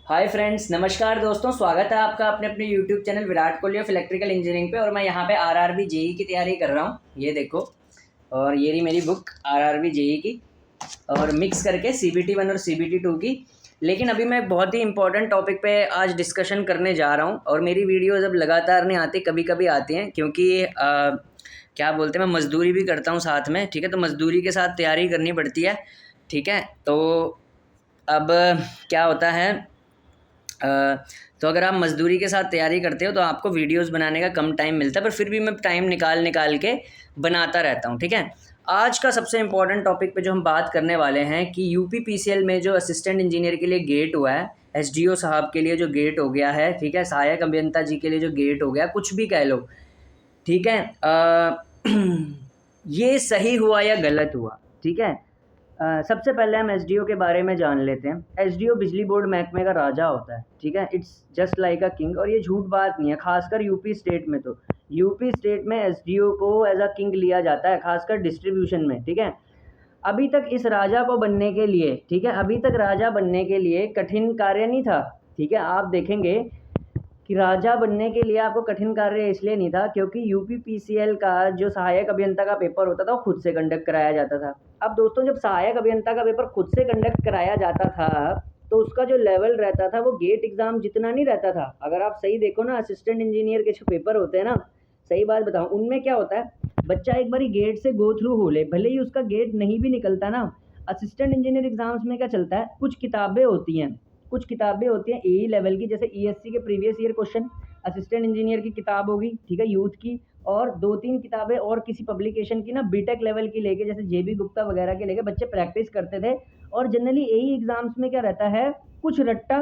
Hi friends, नमस्कार दोस्तों। स्वागत है आपका अपने अपने YouTube channel Virat Kohli of electrical engineering पे। और मैं यहाँ पे आरआरबी जेई की तैयारी कर रहा हूँ, ये देखो। और ये रही मेरी बुक आरआरबी जेई की, और मिक्स करके सीबीटी 1 और सीबीटी 2 की। लेकिन अभी मैं बहुत ही इंपॉर्टेंट टॉपिक पे आज डिस्कशन करने जा रहा हूँ। और मेरी वीडियोज़ अब लगातार नहीं आती, कभी कभी आती हैं, क्योंकि क्या बोलते हैं, मैं मज़दूरी भी करता हूँ साथ में, ठीक है। तो मज़दूरी के साथ तैयारी करनी पड़ती है, ठीक है। तो अब क्या होता है, तो अगर आप मज़दूरी के साथ तैयारी करते हो तो आपको वीडियोस बनाने का कम टाइम मिलता है, पर फिर भी मैं टाइम निकाल निकाल के बनाता रहता हूँ, ठीक है। आज का सबसे इम्पोर्टेंट टॉपिक पे जो हम बात करने वाले हैं कि यूपी पीसीएल में जो असिस्टेंट इंजीनियर के लिए गेट हुआ है, एसडीओ साहब के लिए जो गेट हो गया है, ठीक है, सहायक अभियंता जी के लिए जो गेट हो गया, कुछ भी कह लो, ठीक है। ये सही हुआ या गलत हुआ, ठीक है। सबसे पहले हम एसडीओ के बारे में जान लेते हैं। एसडीओ बिजली बोर्ड महकमे का राजा होता है, ठीक है। It's just like a king, और ये झूठ बात नहीं है, खासकर यूपी स्टेट में। तो यूपी स्टेट में एसडीओ को एज अ किंग लिया जाता है, खासकर डिस्ट्रीब्यूशन में, ठीक है। अभी तक इस राजा को बनने के लिए, ठीक है, अभी तक राजा बनने के लिए कठिन कार्य नहीं था, ठीक है। आप देखेंगे कि राजा बनने के लिए आपको कठिन कार्य इसलिए नहीं था क्योंकि यूपी पीसीएल का जो सहायक अभियंता का पेपर होता था वो खुद से कंडक्ट कराया जाता था। अब दोस्तों, जब सहायक अभियंता का पेपर खुद से कंडक्ट कराया जाता था तो उसका जो लेवल रहता था वो गेट एग्जाम जितना नहीं रहता था। अगर आप सही देखो ना, असिस्टेंट इंजीनियर के जो पेपर होते हैं ना, सही बात बताऊं, उनमें क्या होता है, बच्चा एक बारी गेट से गो थ्रू हो ले, भले ही उसका गेट नहीं भी निकलता ना। असिस्टेंट इंजीनियर एग्जाम्स में क्या चलता है, कुछ किताबें होती हैं एई लेवल की, जैसे ईएससी के previous year question assistant engineer की किताब होगी, ठीक है, यूथ की। और दो तीन किताबें और किसी पब्लिकेशन की ना बीटेक लेवल की लेके, जैसे जेबी गुप्ता वगैरह के लेके बच्चे प्रैक्टिस करते थे। और जनरली एई एग्जाम्स में क्या रहता है, कुछ रट्टा,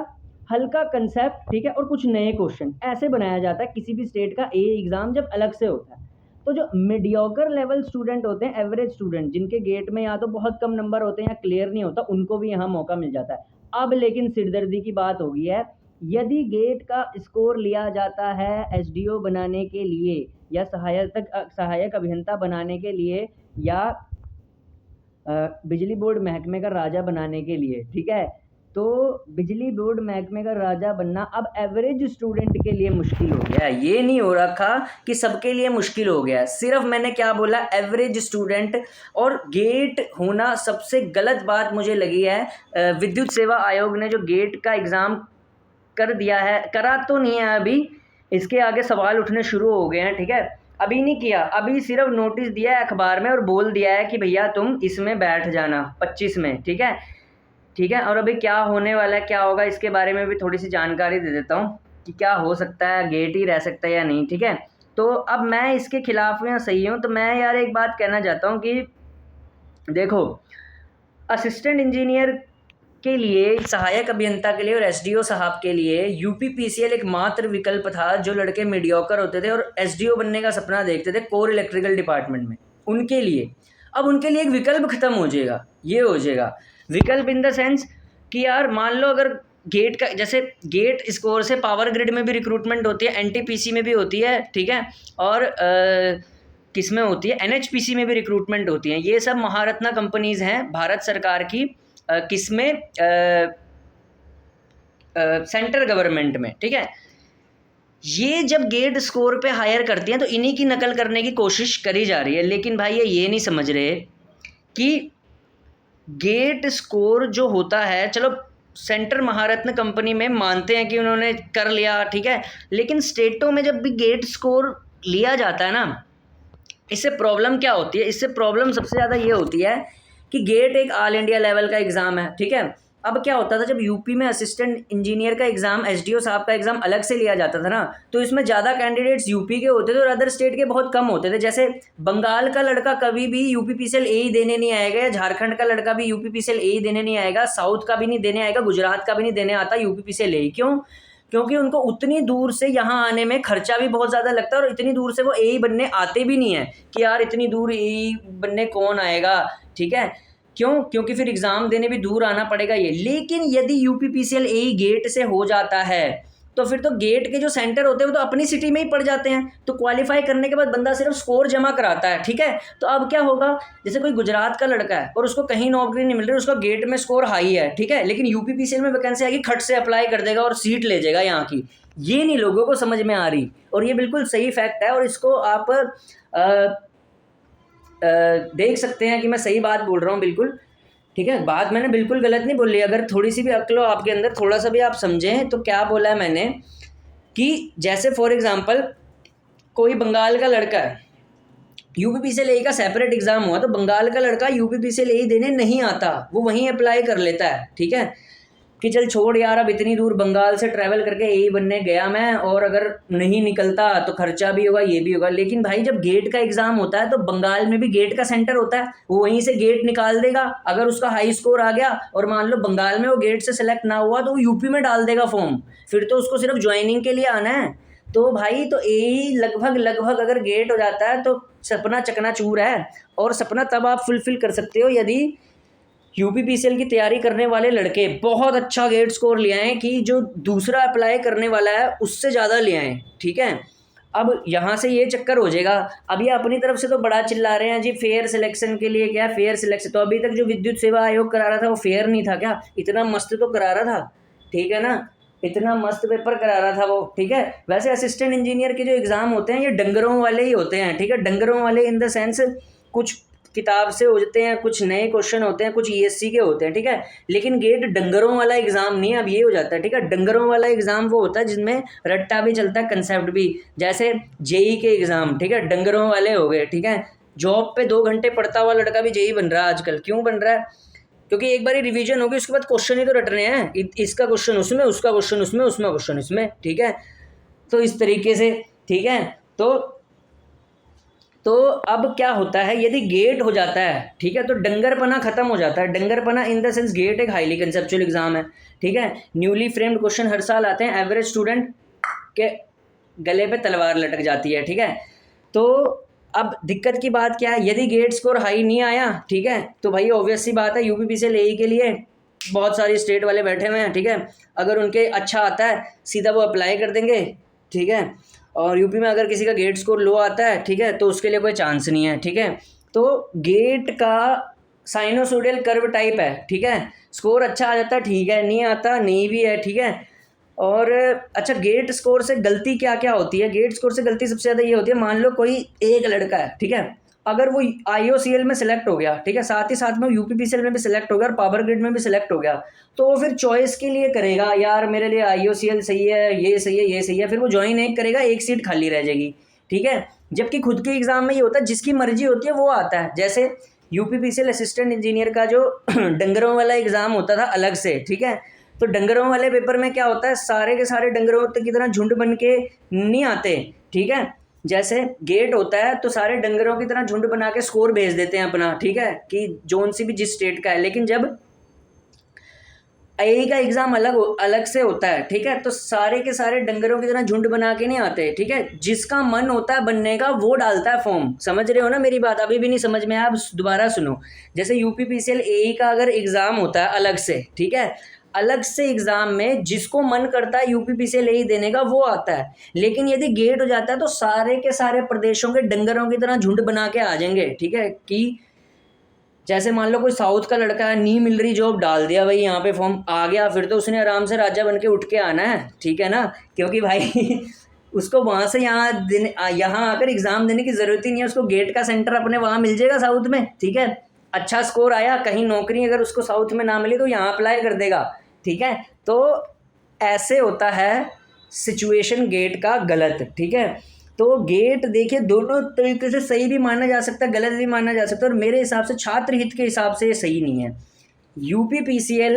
हल्का कंसेप्ट, ठीक है, और कुछ नए क्वेश्चन ऐसे बनाया जाता है किसी भी स्टेट का एई एग्जाम जब अलग से होता है। तो जो मीडियोकर लेवल स्टूडेंट होते हैं, एवरेज स्टूडेंट, जिनके गेट में या तो बहुत कम नंबर होते हैं या क्लियर नहीं होता, उनको भी यहाँ मौका मिल जाता है। अब लेकिन सिरदर्दी की बात हो गई है, यदि गेट का स्कोर लिया जाता है एसडीओ बनाने के लिए या सहायक अभियंता बनाने के लिए या बिजली बोर्ड महकमे का राजा बनाने के लिए, ठीक है, तो बिजली बोर्ड महकमे का राजा बनना अब एवरेज स्टूडेंट के लिए मुश्किल हो गया है। ये नहीं हो रखा कि सबके लिए मुश्किल हो गया है, सिर्फ मैंने क्या बोला, एवरेज स्टूडेंट। और गेट होना सबसे गलत बात मुझे लगी है। विद्युत सेवा आयोग ने जो गेट का एग्ज़ाम कर दिया है, करा तो नहीं है अभी, इसके आगे सवाल उठने शुरू हो गए हैं, ठीक है। अभी नहीं किया, अभी सिर्फ नोटिस दिया है अखबार में और बोल दिया है कि भैया तुम इसमें बैठ जाना 25 में, ठीक है, ठीक है। और अभी क्या होने वाला है, क्या होगा, इसके बारे में भी थोड़ी सी जानकारी दे देता हूँ कि क्या हो सकता है, गेट ही रह सकता है या नहीं, ठीक है। तो अब मैं इसके खिलाफ हूँ या सही हूँ, तो मैं यार एक बात कहना चाहता हूँ कि देखो, असिस्टेंट इंजीनियर के लिए, सहायक अभियंता के लिए और एसडीओ साहब के लिए यूपी पीसीएल एक मात्र विकल्प था। जो लड़के मीडियोकर होते थे और एसडीओ बनने का सपना देखते थे कोर इलेक्ट्रिकल डिपार्टमेंट में, उनके लिए अब उनके लिए एक विकल्प खत्म हो जाएगा। ये हो जाएगा विकल्प इन द सेंस कि यार मान लो अगर गेट का, जैसे गेट स्कोर से पावर ग्रिड में भी रिक्रूटमेंट होती है, एनटीपीसी में भी होती है, ठीक है, और किस में होती है, एनएचपीसी में भी रिक्रूटमेंट होती है। ये सब महारत्ना कंपनीज़ हैं भारत सरकार की, किस में, सेंट्रल गवर्नमेंट में, ठीक है। ये जब गेट स्कोर पे हायर करती हैं तो इन्हीं की नकल करने की कोशिश करी जा रही है। लेकिन भाई ये नहीं समझ रहे कि गेट स्कोर जो होता है, चलो सेंटर महारत्न कंपनी में मानते हैं कि उन्होंने कर लिया, ठीक है, लेकिन स्टेटों में जब भी गेट स्कोर लिया जाता है ना, इससे प्रॉब्लम क्या होती है, इससे प्रॉब्लम सबसे ज़्यादा ये होती है कि गेट एक ऑल इंडिया लेवल का एग्ज़ाम है, ठीक है। अब क्या होता था, जब यूपी में असिस्टेंट इंजीनियर का एग्ज़ाम, एसडीओ साहब का एग्ज़ाम अलग से लिया जाता था ना, तो इसमें ज़्यादा कैंडिडेट्स यूपी के होते थे और अदर स्टेट के बहुत कम होते थे। जैसे बंगाल का लड़का कभी भी यूपी पीसीएल ए ही देने नहीं आएगा, या झारखंड का लड़का भी यूपी पीसीएल ए ही देने नहीं आएगा, साउथ का भी नहीं देने आएगा, गुजरात का भी नहीं देने आता यूपी पीसीएल ए। क्यों? क्योंकि उनको उतनी दूर से यहाँ आने में खर्चा भी बहुत ज़्यादा लगता है, और इतनी दूर से वो ए बनने आते भी नहीं है कि यार इतनी दूर ए बनने कौन आएगा, ठीक है। क्यों? क्योंकि फिर एग्ज़ाम देने भी दूर आना पड़ेगा ये। लेकिन यदि यूपी पीसीएल ए गेट से हो जाता है तो फिर तो गेट के जो सेंटर होते हैं वो तो अपनी सिटी में ही पड़ जाते हैं। तो क्वालिफाई करने के बाद बंदा सिर्फ स्कोर जमा कराता है, ठीक है। तो अब क्या होगा, जैसे कोई गुजरात का लड़का है और उसको कहीं नौकरी नहीं मिल रही, उसका गेट में स्कोर हाई है, ठीक है, लेकिन यूपीपीसीएल में वैकेंसी आएगी, खट से अप्लाई कर देगा और सीट ले जाएगा यहाँ की। ये नहीं लोगों को समझ में आ रही, और ये बिल्कुल सही फैक्ट है, और इसको आप देख सकते हैं कि मैं सही बात बोल रहा हूँ बिल्कुल, ठीक है। बात मैंने बिल्कुल गलत नहीं बोली, अगर थोड़ी सी भी अक्ल हो आपके अंदर, थोड़ा सा भी आप समझें, तो क्या बोला है मैंने कि जैसे फॉर एग्जांपल कोई बंगाल का लड़का है, यूपीपीसीएल का सेपरेट एग्जाम हुआ, तो बंगाल का लड़का यूपीपीसीएल देने नहीं आता, वो वहीं अप्लाई कर लेता है, ठीक है, कि चल छोड़ यार, अब इतनी दूर बंगाल से ट्रैवल करके यही बनने गया मैं, और अगर नहीं निकलता तो खर्चा भी होगा, ये भी होगा। लेकिन भाई जब गेट का एग्जाम होता है तो बंगाल में भी गेट का सेंटर होता है, वो वहीं से गेट निकाल देगा। अगर उसका हाई स्कोर आ गया और मान लो बंगाल में वो गेट से सेलेक्ट ना हुआ, तो वो यूपी में डाल देगा फॉर्म, फिर तो उसको सिर्फ ज्वाइनिंग के लिए आना है। तो भाई तो यही लगभग अगर गेट हो जाता है तो सपना चकनाचूर है। और सपना तब आप फुलफिल कर सकते हो यदि यूपीपीसीएल की तैयारी करने वाले लड़के बहुत अच्छा गेट स्कोर ले आएँ कि जो दूसरा अप्लाई करने वाला है उससे ज़्यादा ले आएँ, ठीक है। अब यहाँ से ये चक्कर हो जाएगा। अब ये अपनी तरफ से तो बड़ा चिल्ला रहे हैं जी फेयर सिलेक्शन के लिए, क्या फेयर सिलेक्शन, तो अभी तक जो विद्युत सेवा आयोग करा रहा था वो फेयर नहीं था क्या? इतना मस्त तो करा रहा था, ठीक है ना, इतना मस्त पेपर करा रहा था वो, ठीक है। वैसे असिस्टेंट इंजीनियर के जो एग्ज़ाम होते हैं ये डंगरों वाले ही होते हैं, ठीक है, डंगरों वाले इन द सेंस कुछ किताब से होते हैं, कुछ नए क्वेश्चन होते हैं, कुछ ईएससी के होते हैं, ठीक है। लेकिन गेट डंगरों वाला एग्जाम नहीं है, अब ये हो जाता है, ठीक है। डंगरों वाला एग्जाम वो होता है जिसमें रट्टा भी चलता है, कंसेप्ट भी, जैसे जेई के एग्जाम, ठीक है, डंगरों वाले हो गए, ठीक है। जॉब पे 2 घंटे पढ़ता हुआ लड़का भी जेई बन रहा है आजकल, क्यों बन रहा है? क्योंकि एक बार रिवीजन होगी, उसके बाद क्वेश्चन ही तो रटने हैं, इसका क्वेश्चन उसमें, उसका क्वेश्चन उसमें, उसमें क्वेश्चन इसमें, ठीक है। तो इस तरीके से, ठीक है। तो अब क्या होता है, यदि गेट हो जाता है, ठीक है, तो डंगरपना खत्म हो जाता है। डंगरपना इन द सेंस गेट एक हाईली कंसेप्चुअल एग्जाम है, ठीक है। न्यूली फ्रेम्ड क्वेश्चन हर साल आते हैं, एवरेज स्टूडेंट के गले पे तलवार लटक जाती है, ठीक है। तो अब दिक्कत की बात क्या है, यदि गेट स्कोर हाई नहीं आया, ठीक है, तो भाई ऑब्वियस सी बात है यूपीपीसीएल एई के लिए बहुत सारी स्टेट वाले बैठे हुए हैं, ठीक है। अगर उनके अच्छा आता है सीधा वो अप्लाई कर देंगे, ठीक है। और यूपी में अगर किसी का गेट स्कोर लो आता है, ठीक है, तो उसके लिए कोई चांस नहीं है, ठीक है। तो गेट का साइनोसोडियल कर्व टाइप है, ठीक है। स्कोर अच्छा आ जाता है, ठीक है, नहीं आता नहीं भी है, ठीक है। और अच्छा, गेट स्कोर से गलती क्या क्या होती है? गेट स्कोर से गलती सबसे ज़्यादा ये होती है, मान लो कोई एक लड़का है, ठीक है, अगर वो आईओसीएल में सेलेक्ट हो गया, ठीक है, साथ ही साथ में यूपीपीसीएल में भी सेलेक्ट हो गया और पावर ग्रिड में भी सेलेक्ट हो गया, तो वो फिर चॉइस के लिए करेगा, यार मेरे लिए आईओसीएल सही है, ये सही है, ये सही है, फिर वो ज्वाइन एक करेगा, एक सीट खाली रह जाएगी, ठीक है। जबकि खुद के एग्जाम में ये होता है, जिसकी मर्जी होती है वो आता है। जैसे यूपीपीसीएल असिस्टेंट इंजीनियर का जो डंगरों वाला एग्जाम होता था अलग से, ठीक है, तो डंगरों वाले पेपर में क्या होता है, सारे के सारे डंगरों की तरह झुंड बन के नहीं आते, ठीक है। जैसे गेट होता है तो सारे डंगरों की तरह झुंड बना के स्कोर भेज देते हैं अपना, ठीक है, कि जोन सी भी जिस स्टेट का है। लेकिन जब एई का एग्जाम अलग से होता है, ठीक है, तो सारे के सारे डंगरों की तरह झुंड बना के नहीं आते, ठीक है। जिसका मन होता है बनने का वो डालता है फॉर्म, समझ रहे हो ना मेरी बात? अभी भी नहीं समझ में आया, आप दोबारा सुनो। जैसे यूपीपीसीएल एई का अगर एग्जाम होता है अलग से, ठीक है, अलग से एग्जाम में जिसको मन करता है यूपीपीसीएल एई देने का वो आता है। लेकिन यदि गेट हो जाता है तो सारे के सारे प्रदेशों के डंगरों की तरह झुंड बना के आ जाएंगे, ठीक है। कि जैसे मान लो कोई साउथ का लड़का है, नहीं मिल रही जॉब, डाल दिया भाई यहाँ पे फॉर्म, आ गया, फिर तो उसने आराम से राजा बन के उठ के आना है, ठीक है ना, क्योंकि भाई उसको वहाँ से यहाँ आकर एग्ज़ाम देने की ज़रूरत ही नहीं है, उसको गेट का सेंटर अपने वहाँ मिल जाएगा साउथ में, ठीक है। अच्छा स्कोर आया, कहीं नौकरी अगर उसको साउथ में ना मिली तो यहाँ अप्लाई कर देगा, ठीक है। तो ऐसे होता है सिचुएशन गेट का गलत, ठीक है। तो गेट देखिए दोनों तरीके से सही भी माना जा सकता है, गलत भी माना जा सकता है, और मेरे हिसाब से छात्र हित के हिसाब से ये सही नहीं है। यूपीपीसीएल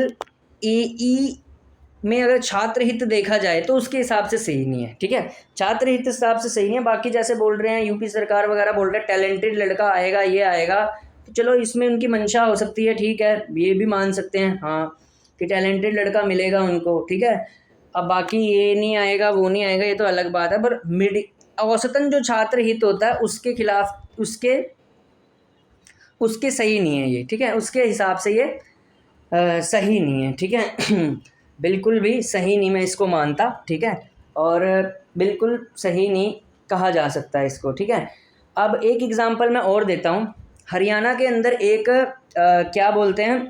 एई में अगर छात्र हित देखा जाए तो उसके हिसाब से सही नहीं है, ठीक है, छात्र हित हिसाब से सही नहीं है। बाकी जैसे बोल रहे हैं यूपी सरकार वगैरह बोल रहे हैं टैलेंटेड लड़का आएगा, ये आएगा, तो चलो इसमें उनकी मंशा हो सकती है, ठीक है, ये भी मान सकते हैं हाँ कि टैलेंटेड लड़का मिलेगा उनको, ठीक है। अब बाकी ये नहीं आएगा वो नहीं आएगा, ये तो अलग बात है, पर औसतन जो छात्र हित होता है उसके खिलाफ उसके सही नहीं है ये, ठीक है, उसके हिसाब से ये सही नहीं है, ठीक है। बिल्कुल भी सही नहीं मैं इसको मानता, ठीक है, और बिल्कुल सही नहीं कहा जा सकता इसको, ठीक है। अब एक एग्ज़ाम्पल मैं और देता हूँ। हरियाणा के अंदर एक क्या बोलते हैं,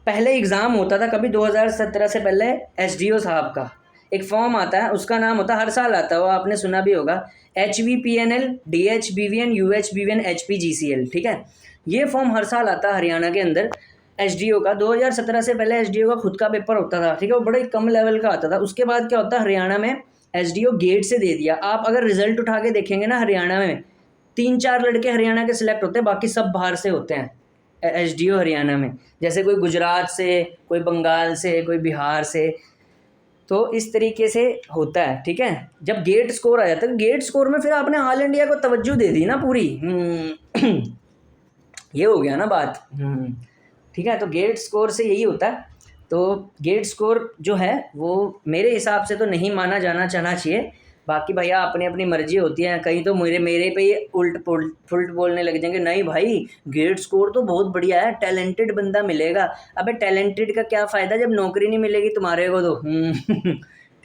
पहले एग्ज़ाम होता था कभी 2017 से पहले, एसडीओ साहब का एक फॉर्म आता है, उसका नाम होता है, हर साल आता है वो, आपने सुना भी होगा, HVPNL DHBVN UHBVN HPGCL, ठीक है। ये फॉर्म हर साल आता है हरियाणा के अंदर एसडीओ का। 2017 से पहले एसडीओ का खुद का पेपर होता था, ठीक है, वो बड़े कम लेवल का आता था। उसके बाद क्या होता है, हरियाणा में एसडीओ गेट से दे दिया। आप अगर रिजल्ट उठा के देखेंगे ना, हरियाणा में 3-4 लड़के हरियाणा के सिलेक्ट होते हैं, बाकी सब बाहर से होते हैं एसडीओ हरियाणा में। जैसे कोई गुजरात से, कोई बंगाल से, कोई बिहार से, तो इस तरीके से होता है, ठीक है। जब गेट स्कोर आ जाता है, गेट स्कोर में फिर आपने ऑल इंडिया को तवज्जो दे दी ना पूरी। ये हो गया ना बात। ठीक है, तो गेट स्कोर से यही होता है। तो गेट स्कोर जो है वो मेरे हिसाब से तो नहीं माना जाना चाहिए। बाकी भैया अपनी अपनी मर्जी होती है, कहीं तो मेरे पे ही फुल्ट बोलने लग जाएंगे, नहीं भाई गेट स्कोर तो बहुत बढ़िया है, टैलेंटेड बंदा मिलेगा। अबे टैलेंटेड का क्या फ़ायदा जब नौकरी नहीं मिलेगी तुम्हारे को तो।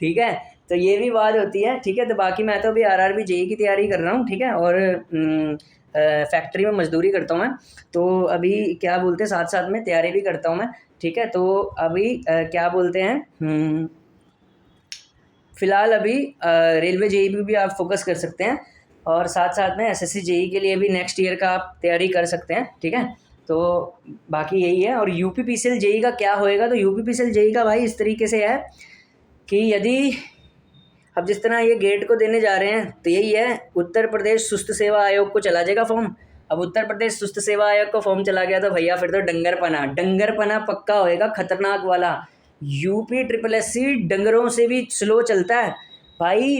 ठीक है, तो ये भी बात होती है, ठीक है। तो बाकी मैं तो अभी आरआरबी जेई की तैयारी कर रहा हूँ, ठीक है, और फैक्ट्री में मजदूरी करता हूँ मैं, तो अभी क्या बोलते हैं साथ साथ में तैयारी भी करता हूँ मैं, ठीक है। तो अभी क्या बोलते हैं, फ़िलहाल अभी रेलवे जेई पे भी आप फोकस कर सकते हैं, और साथ साथ में एसएससी जेई के लिए भी नेक्स्ट ईयर का आप तैयारी कर सकते हैं, ठीक है। तो बाकी यही है। और यूपी पीसीएल जेई का क्या होएगा, तो यूपी पीसीएल जेई का भाई इस तरीके से है कि यदि अब जिस तरह ये गेट को देने जा रहे हैं, तो यही है, उत्तर प्रदेश सुस्त सेवा आयोग को चला जाएगा फॉर्म। अब उत्तर प्रदेश सुस्त सेवा आयोग को फॉर्म चला गया तो भैया फिर तो डंगरपना पक्का होएगा, खतरनाक वाला। यूपी ट्रिपल एससी डंगरों से भी स्लो चलता है भाई।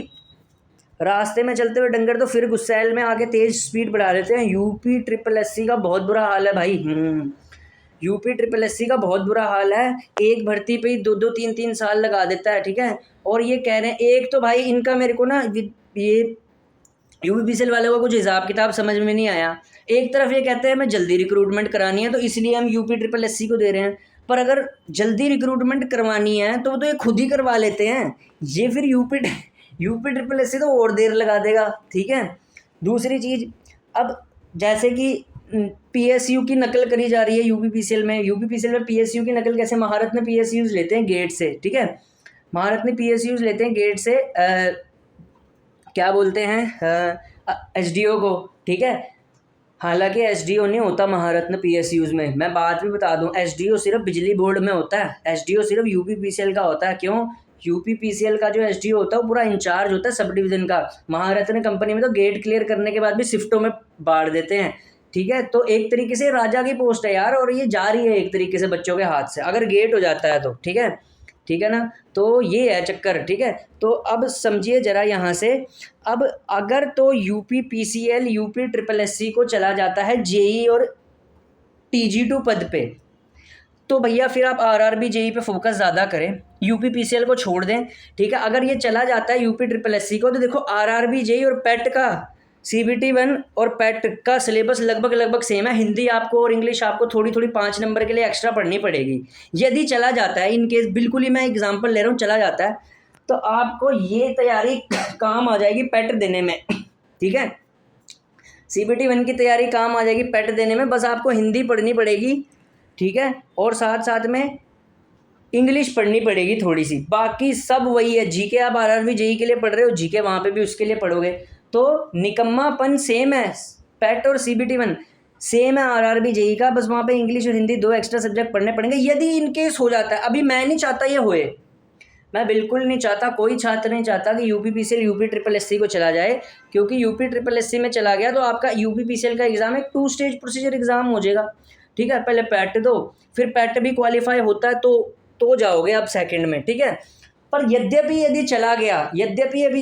रास्ते में चलते हुए डंगर तो फिर गुस्सैल में आके तेज स्पीड बढ़ा देते हैं। यूपी ट्रिपल एससी का बहुत बुरा हाल है भाई। यूपी ट्रिपल एससी का बहुत बुरा हाल है। एक भर्ती पे ही 2-2 3-3 साल लगा देता है, ठीक है। और ये कह रहे हैं, एक तो भाई इनका मेरे को ना ये यूपीपीसीएल वालों का कुछ हिसाब किताब समझ में नहीं आया। एक तरफ ये कहते हैं हमें जल्दी रिक्रूटमेंट करानी है तो इसलिए हम यूपी ट्रिपल एससी को दे रहे हैं, पर अगर जल्दी रिक्रूटमेंट करवानी है तो वो तो ये खुद ही करवा लेते हैं। ये फिर यूपी ट्रिपल एससी तो और देर लगा देगा, ठीक है। दूसरी चीज़, अब जैसे कि पीएसयू की नकल करी जा रही है यूपीपीसीएल में पीएसयू की नकल कैसे, महारत्न पीएसयूज लेते हैं गेट से, ठीक है, महारत्न पीएसयूज लेते हैं गेट से क्या बोलते हैं एसडीओ को, ठीक है। हालांकि एसडीओ नहीं होता महारत्न पीएसयूज में, मैं बात भी बता दूं, एसडीओ सिर्फ बिजली बोर्ड में होता है, एसडीओ सिर्फ यूपीपीसीएल का होता है। क्यों, यूपीपीसीएल का जो एसडीओ होता है वो पूरा इंचार्ज होता है सब डिवीज़न का। महारत्न कंपनी में तो गेट क्लियर करने के बाद भी शिफ्टों में बांट देते हैं, ठीक है। तो एक तरीके से राजा की पोस्ट है यार, और ये जा रही है एक तरीके से बच्चों के हाथ से अगर गेट हो जाता है तो, ठीक है ना। तो ये है चक्कर, ठीक है। तो अब समझिए ज़रा यहाँ से, अब अगर तो UP PCL UP triple SC को चला जाता है जेई और टीजी2 पद पे, तो भैया फिर आप आरआरबी जेई पे फोकस ज़्यादा करें, यूपी पीसीएल को छोड़ दें, ठीक है। अगर ये चला जाता है यूपी ट्रिपल एससी को, तो देखो आरआरबी जेई और पेट का CBT1 और पेट का सिलेबस लगभग सेम है। हिंदी आपको और इंग्लिश आपको थोड़ी 5 नंबर के लिए एक्स्ट्रा पढ़नी पड़ेगी। यदि चला जाता है, इन केस बिल्कुल ही मैं एग्जांपल ले रहा हूँ, चला जाता है तो आपको ये तैयारी काम आ जाएगी पेट देने में, ठीक है। CBT1 की तैयारी काम आ जाएगी पेट देने में, बस आपको हिंदी पढ़नी पड़ेगी, ठीक है, और साथ साथ में इंग्लिश पढ़नी पड़ेगी थोड़ी सी, बाकी सब वही है। जीके आप आरआरबी जेई के लिए पढ़ रहे हो, जीके वहाँ पे भी उसके लिए पढ़ोगे, तो निकम्मापन सेम है। पेट और CBT1 सेम है आरआरबी जेई का, बस वहाँ पे इंग्लिश और हिंदी 2 एक्स्ट्रा सब्जेक्ट पढ़ने पड़ेंगे यदि इनकेस हो जाता है। अभी मैं नहीं चाहता ये होए, मैं बिल्कुल नहीं चाहता, कोई छात्र नहीं चाहता कि UP PCL UP triple SC को चला जाए, क्योंकि यूपी ट्रिपल एससी में चला गया तो आपका यूपी पीसीएल का एग्ज़ाम एक 2 स्टेज प्रोसीजर एग्ज़ाम हो जाएगा, ठीक है। पहले पैट दो, फिर पैट भी क्वालिफाई होता है तो जाओगे आप सेकंड में, ठीक है। पर यद्यपि अभी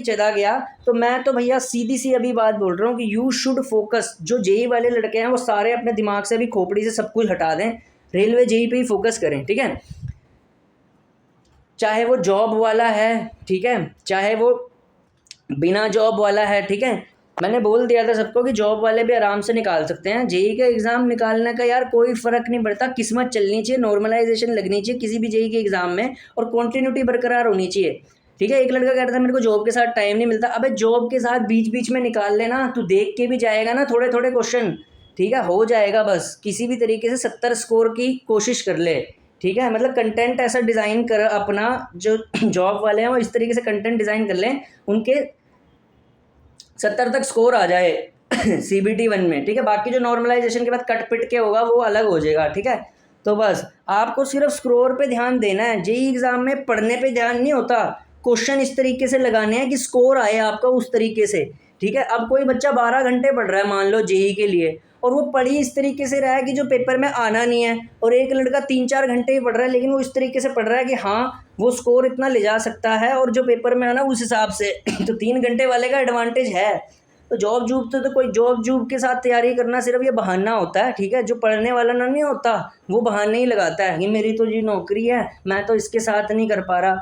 चला गया तो मैं तो भैया सीधी सी अभी बात बोल रहा हूँ कि यू शुड फोकस, जो जेई वाले लड़के हैं वो सारे अपने दिमाग से अभी खोपड़ी से सब कुछ हटा दें, रेलवे जेई पे ही फोकस करें, ठीक है। चाहे वो जॉब वाला है, ठीक है, चाहे वो बिना जॉब वाला है, ठीक है, मैंने बोल दिया था सबको कि जॉब वाले भी आराम से निकाल सकते हैं। जेई का एग्ज़ाम निकालने का यार कोई फ़र्क नहीं पड़ता, किस्मत चलनी चाहिए, नॉर्मलाइजेशन लगनी चाहिए किसी भी जेई के एग्ज़ाम में, और कंटिन्यूटी बरकरार होनी चाहिए। ठीक है, एक लड़का कह रहा था मेरे को जॉब के साथ टाइम नहीं मिलता। अबे जॉब के साथ बीच बीच में निकाल लेना, तू देख के भी जाएगा ना थोड़े थोड़े क्वेश्चन। ठीक है, हो जाएगा, बस किसी भी तरीके से 70 स्कोर की कोशिश कर ले। ठीक है, मतलब कंटेंट ऐसा डिज़ाइन कर अपना, जो जॉब वाले हैं वो इस तरीके से कंटेंट डिज़ाइन कर लें उनके 70 तक स्कोर आ जाए CBT 1 में। ठीक है, बाकी जो नॉर्मलाइजेशन के बाद कट पिट के होगा वो अलग हो जाएगा। ठीक है, तो बस आपको सिर्फ स्कोर पे ध्यान देना है। जेई एग्ज़ाम में पढ़ने पे ध्यान नहीं होता, क्वेश्चन इस तरीके से लगाने हैं कि स्कोर आए आपका उस तरीके से। ठीक है, अब कोई बच्चा 12 घंटे पढ़ रहा है मान लो जेई के लिए, और वो पढ़ी इस तरीके से रहा है कि जो पेपर में आना नहीं है, और एक लड़का 3-4 घंटे ही पढ़ रहा है लेकिन वो इस तरीके से पढ़ रहा है कि हाँ वो स्कोर इतना ले जा सकता है और जो पेपर में आना उस हिसाब से तो 3 घंटे वाले का एडवांटेज है। तो जॉब जूब तो कोई जॉब जूब के साथ तैयारी करना सिर्फ ये बहाना होता है। ठीक है, जो पढ़ने वाला ना नहीं होता वो बहाने ही लगाता है कि मेरी तो जी नौकरी है, मैं तो इसके साथ नहीं कर पा रहा।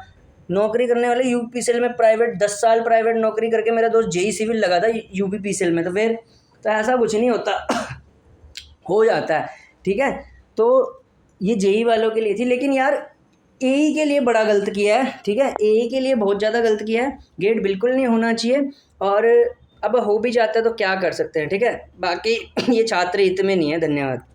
नौकरी करने वाले यूपीसीएल में प्राइवेट 10 साल प्राइवेट नौकरी करके मेरा दोस्त जेई सिविल लगा था यूपीसीएल में, तो फिर तो ऐसा कुछ नहीं होता हो जाता है। ठीक है, तो ये जेई वालों के लिए थी, लेकिन यार एई के लिए बड़ा गलत किया है। ठीक है, एई के लिए बहुत ज़्यादा गलत किया है, गेट बिल्कुल नहीं होना चाहिए। और अब हो भी जाता है तो क्या कर सकते हैं। ठीक है, बाकी ये छात्र हित में नहीं है। धन्यवाद।